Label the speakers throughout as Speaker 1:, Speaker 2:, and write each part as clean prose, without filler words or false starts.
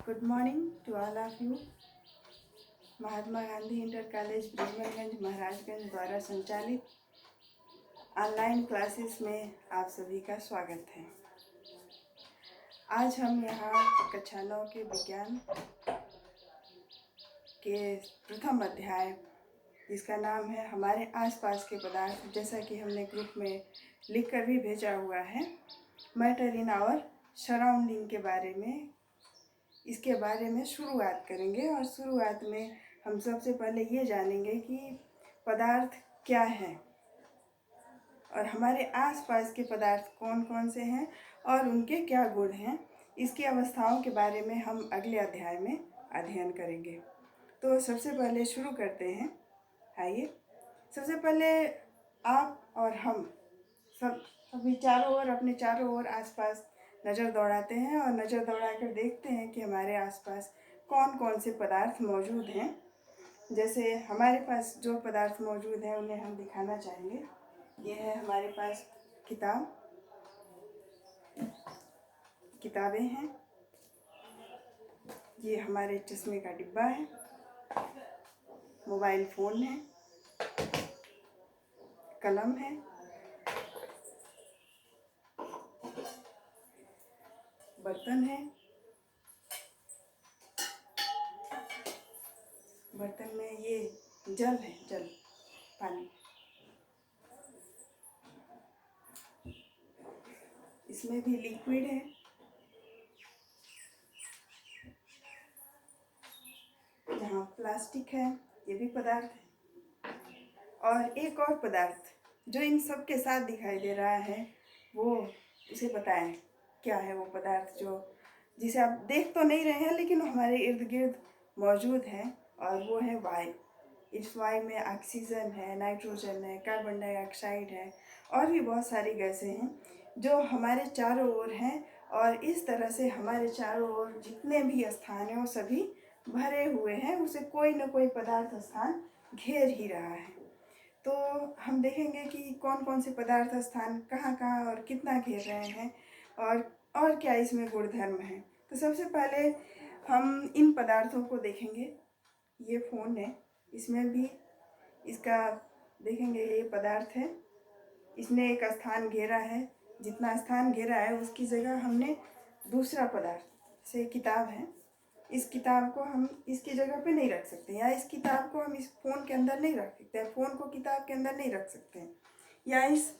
Speaker 1: Good morning to all of you. Mahatma Gandhi inter college Brijmanganj Maharajganj द्वारा संचालित online classes में आप सभी का स्वागत है। आज हम यहाँ कक्षा 9 के विज्ञान के प्रथम अध्याय, जिसका नाम है हमारे आसपास के पदार्थ, जैसा कि हमने ग्रुप में लिख कर भी भेजा हुआ है, मैटर इन आवर सराउंडिंग के बारे में, इसके बारे में शुरुआत करेंगे। और शुरुआत में हम सबसे पहले ये जानेंगे कि पदार्थ क्या है और हमारे आसपास के पदार्थ कौन कौन से हैं और उनके क्या गुण हैं। इसकी अवस्थाओं के बारे में हम अगले अध्याय में अध्ययन करेंगे। तो सबसे पहले शुरू करते हैं। आइए, सबसे पहले आप और हम सभी चारों ओर, अपने चारों ओर आसपास नज़र दौड़ाते हैं और नज़र दौड़ा कर देखते हैं कि हमारे आसपास कौन कौन से पदार्थ मौजूद हैं। जैसे हमारे पास जो पदार्थ मौजूद हैं उन्हें हम दिखाना चाहेंगे। ये है हमारे पास किताबें हैं, ये हमारे चश्मे का डिब्बा है, मोबाइल फ़ोन है, कलम है, बर्तन है, बर्तन में ये जल है, जल पानी, इसमें भी लिक्विड है, जहाँ प्लास्टिक है, ये भी पदार्थ है। और एक और पदार्थ जो इन सब के साथ दिखाई दे रहा है, वो उसे बताएं क्या है वो पदार्थ जिसे आप देख तो नहीं रहे हैं, लेकिन हमारे इर्द गिर्द मौजूद है, और वो है वायु। इस वायु में ऑक्सीजन है, नाइट्रोजन है, कार्बन डाइऑक्साइड है और भी बहुत सारी गैसें हैं जो हमारे चारों ओर हैं। और इस तरह से हमारे चारों ओर जितने भी स्थान हैं वो सभी भरे हुए हैं, उसे कोई न कोई पदार्थ स्थान घेर ही रहा है। तो हम देखेंगे कि कौन कौन से पदार्थ स्थान कहाँ कहाँ और कितना घेर रहे हैं और क्या इसमें गुणधर्म है। तो सबसे पहले हम इन पदार्थों को देखेंगे। ये फ़ोन है, इसमें भी इसका देखेंगे, ये पदार्थ है, इसने एक स्थान घेरा है। जितना स्थान घेरा है उसकी जगह हमने दूसरा पदार्थ से किताब है, इस किताब को हम इसकी जगह पे नहीं रख सकते, या इस किताब को हम इस फ़ोन के अंदर नहीं रख सकते, फ़ोन को किताब के अंदर नहीं रख सकते हैं, या इस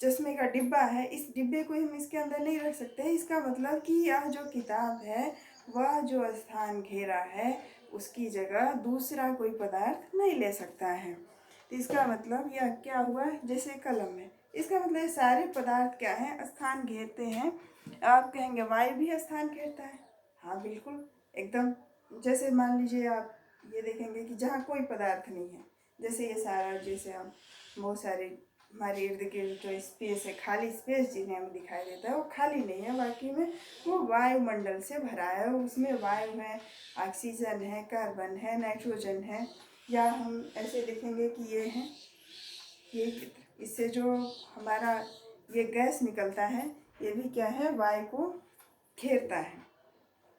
Speaker 1: चश्मे का डिब्बा है, इस डिब्बे को हम इसके अंदर नहीं रख सकते। इसका मतलब कि यह जो किताब है वह जो स्थान घेरा है उसकी जगह दूसरा कोई पदार्थ नहीं ले सकता है। तो इसका मतलब यह क्या हुआ, जैसे कलम है, इसका मतलब सारे पदार्थ क्या हैं, स्थान घेरते हैं। आप कहेंगे वायु भी स्थान घेरता है। हाँ बिल्कुल, एकदम। जैसे मान लीजिए आप ये देखेंगे कि जहाँ कोई पदार्थ नहीं है, जैसे ये सारा, जैसे हम बहुत सारे हमारे इर्द गिर्द जो स्पेस है, खाली स्पेस जिन्हें हमें दिखाई देता है, वो खाली नहीं है, बाकी में वो वायुमंडल से भरा है। उसमें वायु है, ऑक्सीजन है, कार्बन है, नाइट्रोजन है। या हम ऐसे देखेंगे कि ये है, ये इससे जो हमारा ये गैस निकलता है, ये भी क्या है, वायु को घेरता है।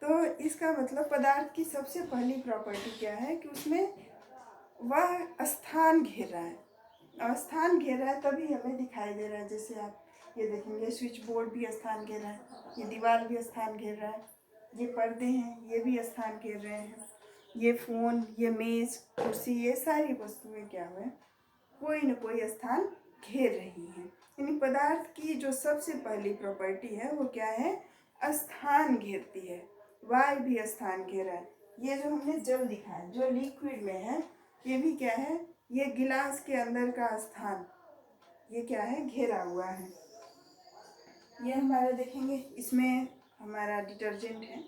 Speaker 1: तो इसका मतलब पदार्थ की सबसे पहली प्रॉपर्टी क्या है कि उसमें वह स्थान घेर रहा है, और स्थान घेर रहा है तभी हमें दिखाई दे रहा है। जैसे आप ये देखेंगे, स्विच बोर्ड भी स्थान घेर रहा है, ये दीवार भी स्थान घेर रहा है, ये पर्दे हैं, ये भी स्थान घेर रहे हैं, ये फ़ोन, ये मेज़, कुर्सी, ये सारी वस्तुएं क्या हुए, कोई न कोई स्थान घेर रही हैं। यानी पदार्थ की जो सबसे पहली प्रॉपर्टी है वो क्या है, स्थान घेरती है। वायु भी स्थान घेरा है। ये जो हमने जल दिखा है, जो लिक्विड में है, ये भी क्या है, ये गिलास के अंदर का स्थान, ये क्या है, घेरा हुआ है। ये हमारा देखेंगे, इसमें हमारा डिटर्जेंट है,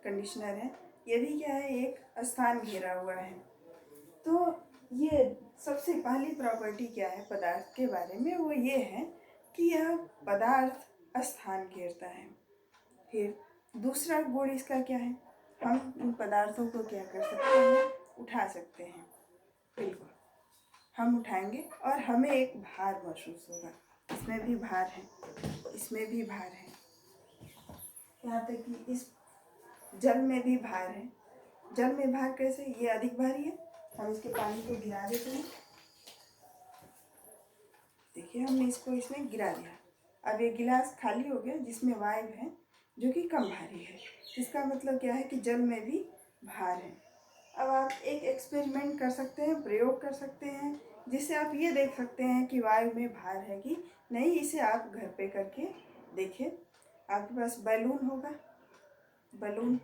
Speaker 1: कंडीशनर है, ये भी क्या है, एक स्थान घेरा हुआ है। तो ये सबसे पहली प्रॉपर्टी क्या है पदार्थ के बारे में, वो ये है कि यह पदार्थ स्थान घेरता है। फिर दूसरा गुण इसका क्या है, हम इन पदार्थों को क्या कर सकते हैं, उठा सकते हैं। बिल्कुल, हम उठाएंगे और हमें एक भार महसूस होगा। इसमें भी भार है, इसमें भी भार है, यहाँ तक कि इस जल में भी भार है। जल में भार कैसे? ये अधिक भारी है। हम इसके पानी को गिरा देते हैं। देखिए हमने इसको इसमें गिरा दिया। अब ये गिलास खाली हो गया जिसमें वायु है जो कि कम भारी है। इसका मतलब क्या है कि जल में भी भार है। अब आप एक एक्सपेरिमेंट कर सकते हैं, प्रयोग कर सकते हैं, जिससे आप ये देख सकते हैं कि वायु में भार है कि नहीं। इसे आप घर पे करके देखिए। आपके पास बैलून होगा, बैलून,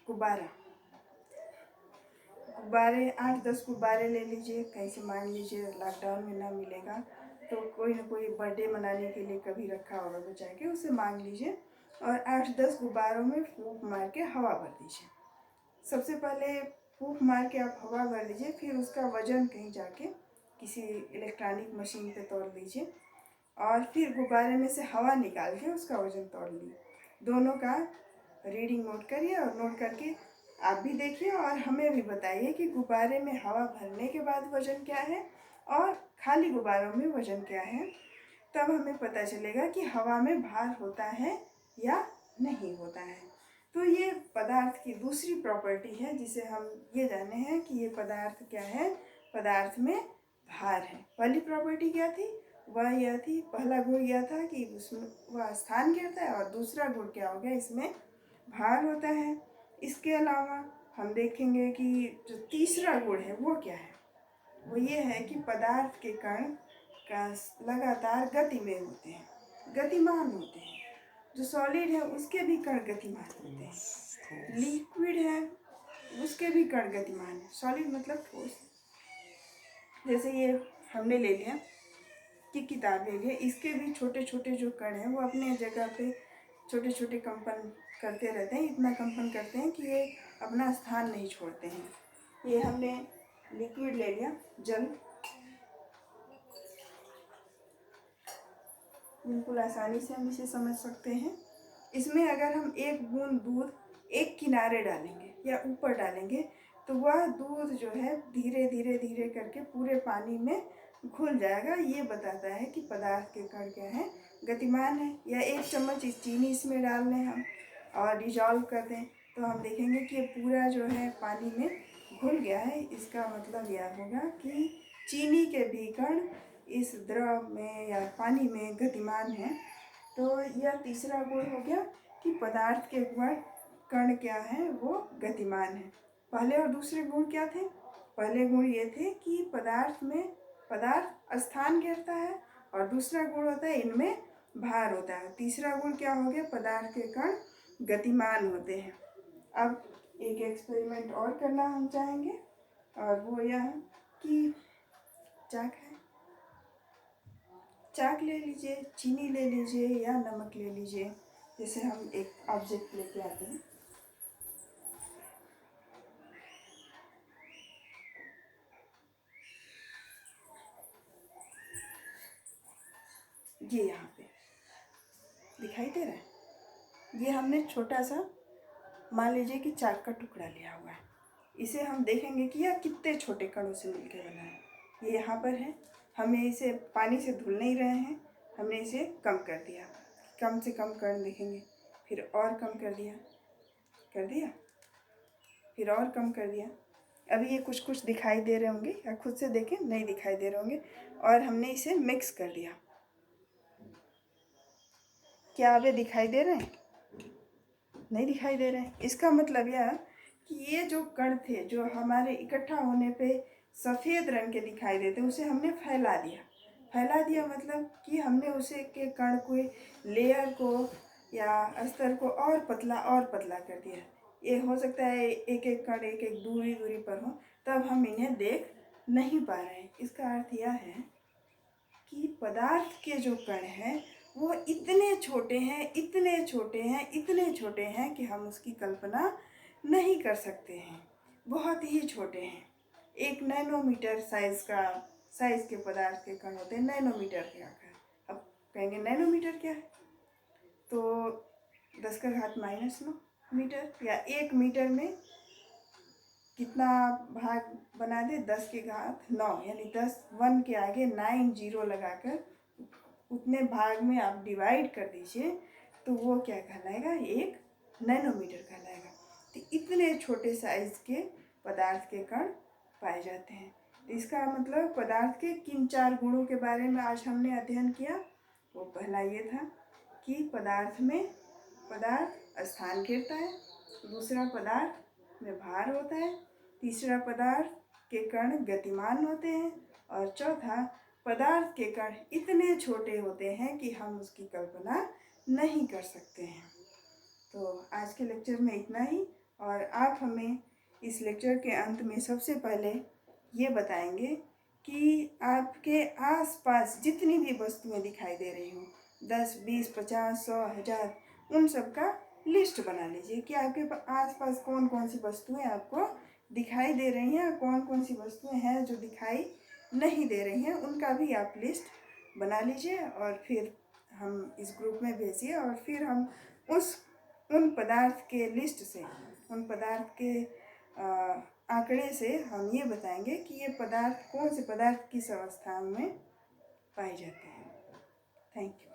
Speaker 1: गुब्बारा, गुब्बारे 8-10 गुब्बारे ले लीजिए। कहीं से मान लीजिए लॉकडाउन में ना मिलेगा तो कोई ना कोई बर्थडे मनाने के लिए कभी रखा होगा बचा के, उसे मांग लीजिए और 8-10 गुब्बारों में फूंक मार के हवा भर दीजिए। सबसे पहले फूंक मार के आप हवा भर दीजिए, फिर उसका वजन कहीं जाके किसी इलेक्ट्रॉनिक मशीन पे तोल दीजिए और फिर गुब्बारे में से हवा निकाल के उसका वजन तोल लीजिए। दोनों का रीडिंग नोट करिए और नोट करके आप भी देखिए और हमें भी बताइए कि गुब्बारे में हवा भरने के बाद वजन क्या है और खाली गुब्बारों में वजन क्या है। तब हमें पता चलेगा कि हवा में भार होता है या नहीं होता है। तो ये पदार्थ की दूसरी प्रॉपर्टी है जिसे हम ये जाने हैं कि ये पदार्थ क्या है, पदार्थ में भार है। पहली प्रॉपर्टी क्या थी? वह यह थी, पहला गुण यह था कि उसमें वह स्थान घेरता है और दूसरा गुण क्या हो गया, इसमें भार होता है। इसके अलावा हम देखेंगे कि जो तीसरा गुण है वो क्या है, वो ये है कि पदार्थ के कण का लगातार गति में होते हैं, गतिमान होते हैं। जो सॉलिड है उसके भी कण गतिमान होते हैं, लिक्विड है उसके भी कण गतिमान है। सॉलिड मतलब ठोस। जैसे ये हमने ले लिया कि किताब ले लिया, इसके भी छोटे छोटे जो कण हैं वो अपने जगह पे छोटे छोटे कंपन करते रहते हैं। इतना कंपन करते हैं कि ये अपना स्थान नहीं छोड़ते हैं। ये हमने लिक्विड ले लिया, जल, बिल्कुल आसानी से हम इसे समझ सकते हैं। इसमें अगर हम एक बूंद दूध एक किनारे डालेंगे या ऊपर डालेंगे तो वह दूध जो है धीरे धीरे धीरे करके पूरे पानी में घुल जाएगा। ये बताता है कि पदार्थ के कण क्या है, गतिमान है। या एक चम्मच चीनी इसमें डाल लें हम और डिजॉल्व कर दें तो हम देखेंगे कि ये पूरा जो है पानी में घुल गया है। इसका मतलब यह होगा कि चीनी के भी कण इस द्रव में या पानी में गतिमान है। तो यह तीसरा गुण हो गया कि पदार्थ के कण क्या है, वो गतिमान है। पहले और दूसरे गुण क्या थे? पहले गुण ये थे कि पदार्थ स्थान घेरता है और दूसरा गुण होता है इनमें भार होता है। तीसरा गुण क्या हो गया? पदार्थ के कण गतिमान होते हैं। अब एक एक्सपेरिमेंट और करना हम चाहेंगे और वो यह कि चाक है, चाक ले लीजिए, चीनी ले लीजिए या नमक ले लीजिए। जैसे हम एक ऑब्जेक्ट लेके आते हैं, ये यहाँ पे दिखाई दे रहा है। ये हमने छोटा सा मान लीजिए कि चाक का टुकड़ा लिया हुआ है। इसे हम देखेंगे कि यह कितने छोटे कणों से मिलकर बना है। ये यहाँ पर है, हमें इसे पानी से धुल नहीं रहे हैं, हमने इसे कम कर दिया। कम से कम कण देखेंगे, फिर और कम कर दिया, फिर और कम कर दिया। अभी ये कुछ कुछ दिखाई दे रहे होंगे या खुद से देखें नहीं दिखाई दे रहे होंगे। और हमने इसे मिक्स कर दिया। क्या अब ये दिखाई दे रहे हैं? नहीं दिखाई दे रहे हैं। इसका मतलब यह कि ये जो कण थे जो हमारे इकट्ठा होने पे सफ़ेद रंग के दिखाई देते, उसे हमने फैला दिया। फैला दिया मतलब कि हमने उसे के कण को, लेयर को या स्तर को और पतला कर दिया। ये हो सकता है एक एक कण एक एक दूरी दूरी पर हो, तब हम इन्हें देख नहीं पा रहे हैं। इसका अर्थ यह है कि पदार्थ के जो कण हैं वो इतने छोटे हैं, इतने छोटे हैं, इतने छोटे हैं कि हम उसकी कल्पना नहीं कर सकते हैं। बहुत ही छोटे हैं। 1 नैनोमीटर साइज के पदार्थ के कण होते हैं, नैनोमीटर के आकार। अब कहेंगे नैनोमीटर क्या है? तो 10⁻⁻9 मीटर या 1 मीटर में कितना भाग बना दे? 10⁹ यानी 10 1 के आगे 9 जीरो लगाकर उतने भाग में आप डिवाइड कर दीजिए तो वो क्या कहलाएगा? 1 नैनोमीटर कहलाएगा। तो इतने छोटे साइज के पदार्थ के कण पाए जाते हैं। तो इसका मतलब पदार्थ के किन 4 गुणों के बारे में आज हमने अध्ययन किया। वो पहला ये था कि पदार्थ स्थान घेरता है, दूसरा पदार्थ में भार होता है, तीसरा पदार्थ के कण गतिमान होते हैं, और चौथा पदार्थ के कण इतने छोटे होते हैं कि हम उसकी कल्पना नहीं कर सकते हैं। तो आज के लेक्चर में इतना ही, और आप हमें इस लेक्चर के अंत में सबसे पहले ये बताएंगे कि आपके आसपास जितनी भी वस्तुएं दिखाई दे रही हों, 10, 20, 50, 100, 1000, उन सब का लिस्ट बना लीजिए कि आपके आसपास कौन कौन सी वस्तुएं आपको दिखाई दे रही हैं और कौन कौन सी वस्तुएं हैं जो दिखाई नहीं दे रही हैं, उनका भी आप लिस्ट बना लीजिए और फिर हम इस ग्रुप में भेजिए। और फिर हम उन पदार्थ के लिस्ट से, उन पदार्थ के आंकड़े से हम ये बताएंगे कि ये पदार्थ कौन से पदार्थ किस अवस्था में पाए जाते हैं। Thank you.